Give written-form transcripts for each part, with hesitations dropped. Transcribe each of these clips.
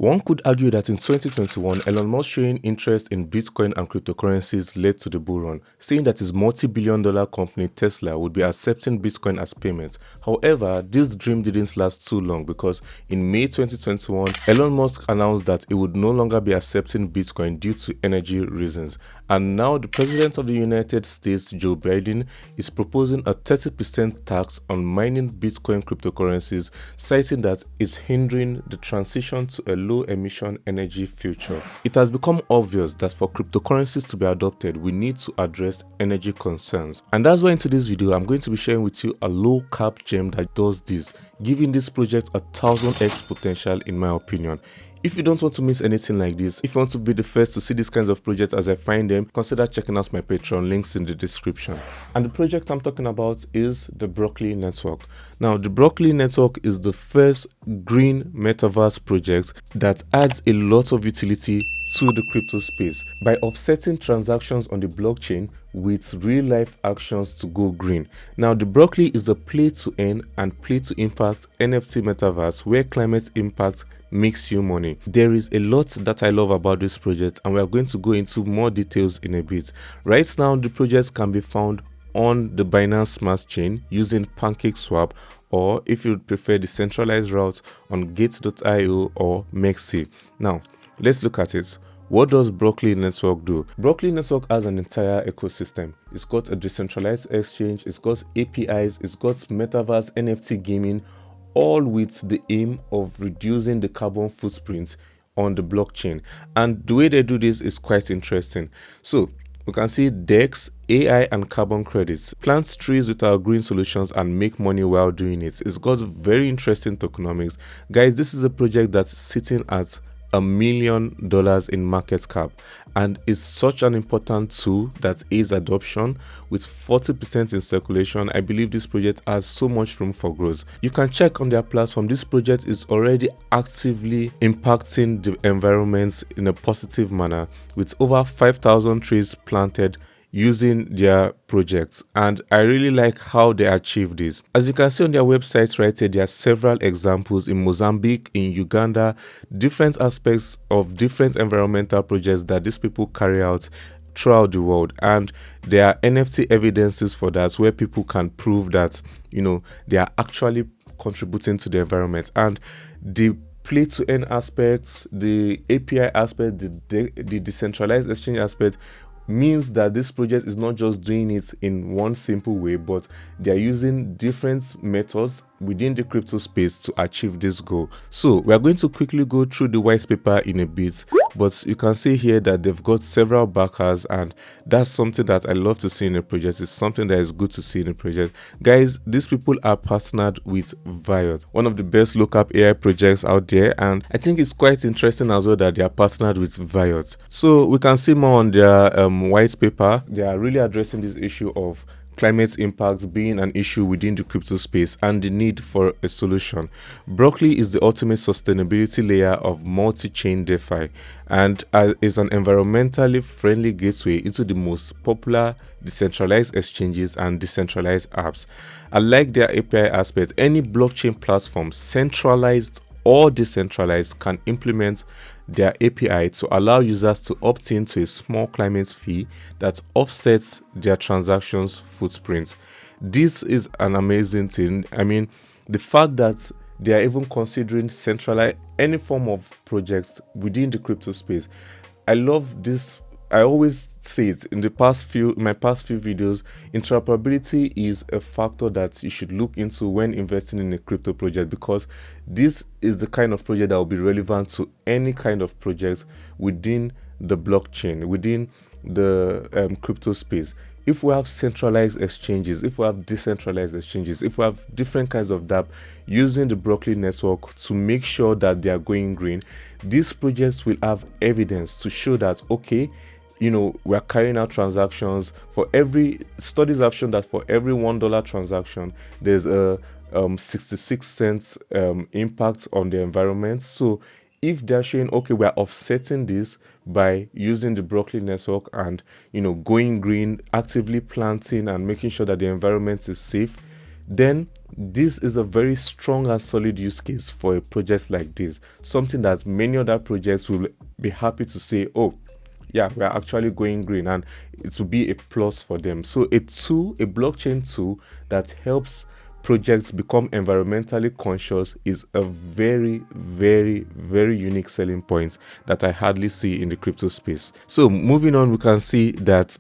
One could argue that in 2021, Elon Musk showing interest in Bitcoin and cryptocurrencies led to the bull run, saying that his multi-billion-dollar company Tesla would be accepting Bitcoin as payment. However, this dream didn't last too long because in May 2021, Elon Musk announced that he would no longer be accepting Bitcoin due to energy reasons. And now the President of the United States, Joe Biden, is proposing a 30% tax on mining Bitcoin cryptocurrencies, citing that it's hindering the transition to a low-emission energy future. It has become obvious that for cryptocurrencies to be adopted, we need to address energy concerns. And that's why in today's video, I'm going to be sharing with you a low-cap gem that does this, giving this project a 1000x potential in my opinion. If you don't want to miss anything like this, if you want to be the first to see these kinds of projects as I find them, consider checking out my Patreon, links in the description. And the project I'm talking about is the Brokoli network. Now, the Brokoli network is the first green metaverse project that adds a lot of utility to the crypto space by offsetting transactions on the blockchain with real-life actions to go green. Now, the Brokoli is a play-to-earn and play-to-impact NFT metaverse where climate impact makes you money. There is a lot that I love about this project, and we are going to go into more details in a bit. Right now, the project can be found on the Binance Smart Chain using PancakeSwap, or if you would prefer the centralized route, on Gates.io or Mexi. Now, let's look at it. What does Brokoli Network do? Brokoli Network has an entire ecosystem. It's got a decentralized exchange, it's got APIs, it's got Metaverse NFT gaming, all with the aim of reducing the carbon footprint on the blockchain. And the way they do this is quite interesting. So we can see DEX, AI and carbon credits. Plant trees with our green solutions and make money while doing it. It's got very interesting tokenomics. Guys, this is a project that's sitting at $1 million in market cap and is such an important tool that aids adoption. With 40% in circulation, I believe this project has so much room for growth. You can check on their platform. This project is already actively impacting the environment in a positive manner with over 5,000 trees planted using their projects, and I really like how they achieve this. As you can see on their website right here, there are several examples in Mozambique, in Uganda, different aspects of different environmental projects that these people carry out throughout the world, and there are NFT evidences for that where people can prove that they are actually contributing to the environment. And the play to earn aspects, the API aspect, the decentralized exchange aspect means that this project is not just doing it in one simple way, but they are using different methods within the crypto space to achieve this goal. So we are going to quickly go through the white paper in a bit, but you can see here that they've got several backers, and that's something that I love to see in a project. It's something that is good to see in a project. Guys, these people are partnered with Viot, one of the best Lowcap AI projects out there, and I think it's quite interesting as well that they are partnered with Viot. So we can see more on their white paper. They are really addressing this issue of climate impacts being an issue within the crypto space and the need for a solution. Brokoli is the ultimate sustainability layer of multi-chain DeFi and is an environmentally friendly gateway into the most popular decentralized exchanges and decentralized apps. I like their API aspect. Any blockchain platform, centralized or decentralized, can implement their API to allow users to opt in to a small climate fee that offsets their transactions footprint. This is an amazing thing. I mean, the fact that they are even considering centralized any form of projects within the crypto space. I love this. I always say it in my past few videos, interoperability is a factor that you should look into when investing in a crypto project, because this is the kind of project that will be relevant to any kind of projects within the blockchain, within the crypto space. If we have centralized exchanges, if we have decentralized exchanges, if we have different kinds of dApp using the Brokoli network to make sure that they are going green, these projects will have evidence to show that, okay, we are carrying out transactions. For every studies have shown that for every $1 transaction, there's a 66 cents impact on the environment. So if they're showing, okay, we're offsetting this by using the Brokoli network and going green, actively planting and making sure that the environment is safe, then this is a very strong and solid use case for a project like this, something that many other projects will be happy to say, oh yeah, we are actually going green, and it will be a plus for them. So a blockchain tool that helps projects become environmentally conscious is a very, very, very unique selling point that I hardly see in the crypto space. So moving on, we can see that,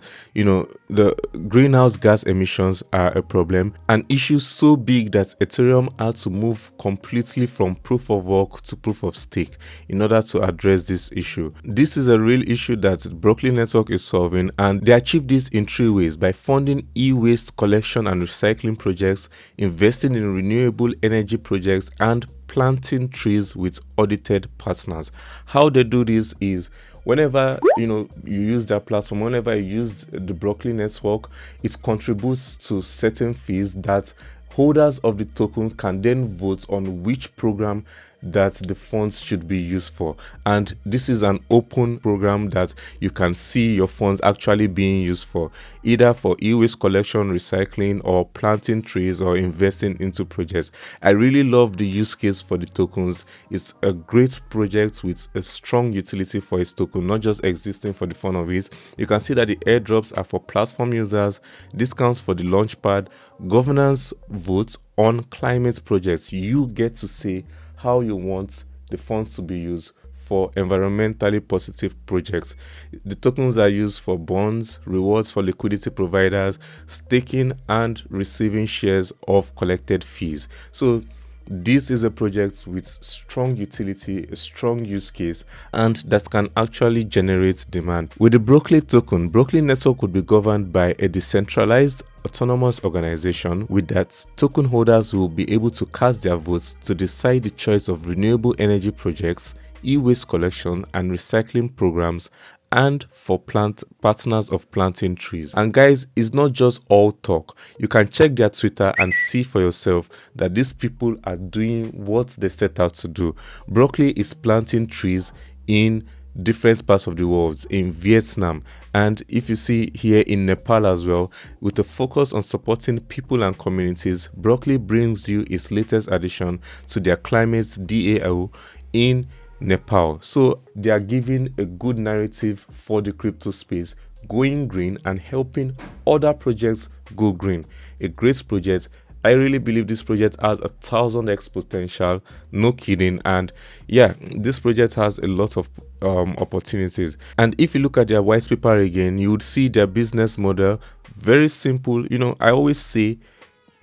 the greenhouse gas emissions are a problem, an issue so big that Ethereum had to move completely from proof of work to proof of stake in order to address this issue. This is a real issue that Brokoli network is solving, and they achieve this in 3 ways: by funding e-waste collection and recycling projects, investing in renewable energy projects, and planting trees with audited partners. How they do this is, whenever you use their platform, whenever you use the Brokoli network, it contributes to certain fees that holders of the token can then vote on which program that the funds should be used for. And this is an open program that you can see your funds actually being used for, either for e-waste collection, recycling, or planting trees, or investing into projects. I really love the use case for the tokens. It's a great project with a strong utility for its token, not just existing for the fun of it. You can see that the airdrops are for platform users, discounts for the launchpad, governance votes on climate projects. You get to say how you want the funds to be used for environmentally positive projects. The tokens are used for bonds, rewards for liquidity providers, staking, and receiving shares of collected fees. So this is a project with strong utility, a strong use case, and that can actually generate demand. With the Brokoli token, Brokoli network would be governed by a decentralized autonomous organization. With that, token holders will be able to cast their votes to decide the choice of renewable energy projects, e-waste collection and recycling programs, and for partners of planting trees. And guys, it's not just all talk. You can check their Twitter and see for yourself that these people are doing what they set out to do. Brokoli is planting trees in different parts of the world, in Vietnam, and if you see here in Nepal as well. With a focus on supporting people and communities, Brokoli brings you its latest addition to their climate DAO in Nepal. So they are giving a good narrative for the crypto space, going green and helping other projects go green. A great project. I really believe this project has 1000x potential, no kidding. And yeah, this project has a lot of opportunities. And if you look at their white paper again, you would see their business model very simple. I always say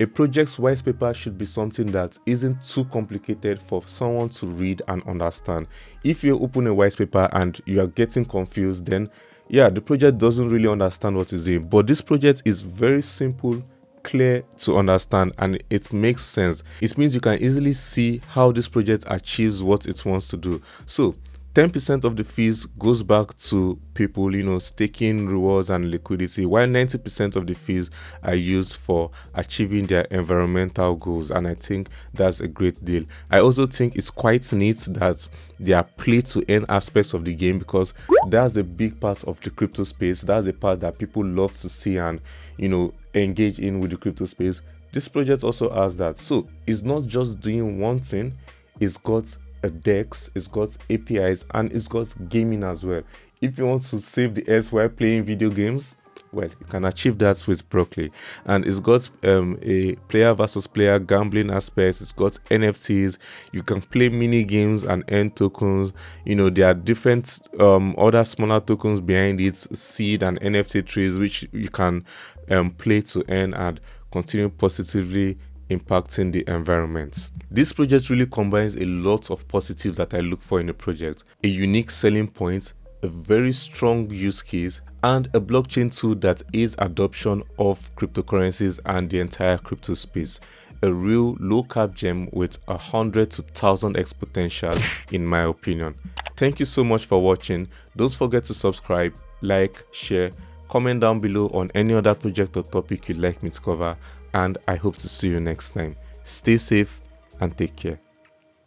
a project's white paper should be something that isn't too complicated for someone to read and understand. If you open a white paper and you are getting confused, then yeah, the project doesn't really understand what it's doing. But this project is very simple, clear to understand, and it makes sense. It means you can easily see how this project achieves what it wants to do. So 10% of the fees goes back to people, staking rewards and liquidity, while 90% of the fees are used for achieving their environmental goals. And I think that's a great deal. I also think it's quite neat that there are play to earn aspects of the game, because that's a big part of the crypto space. That's a part that people love to see and, engage in with the crypto space. This project also has that. So it's not just doing one thing, it's got a DEX, it's got APIs, and it's got gaming as well. If you want to save the earth while playing video games, well, you can achieve that with Brokoli. And it's got a player versus player gambling aspect. It's got NFTs. You can play mini games and earn tokens. There are different other smaller tokens behind it, seed and NFT trees, which you can play to earn and continue positively impacting the environment. This project really combines a lot of positives that I look for in a project: a unique selling point, a very strong use case, and a blockchain tool that aids adoption of cryptocurrencies and the entire crypto space. A real low cap gem with 100 to 1000x potential, in my opinion. Thank you so much for watching. Don't forget to subscribe, like, share, comment down below on any other project or topic you'd like me to cover, and I hope to see you next time. Stay safe and take care.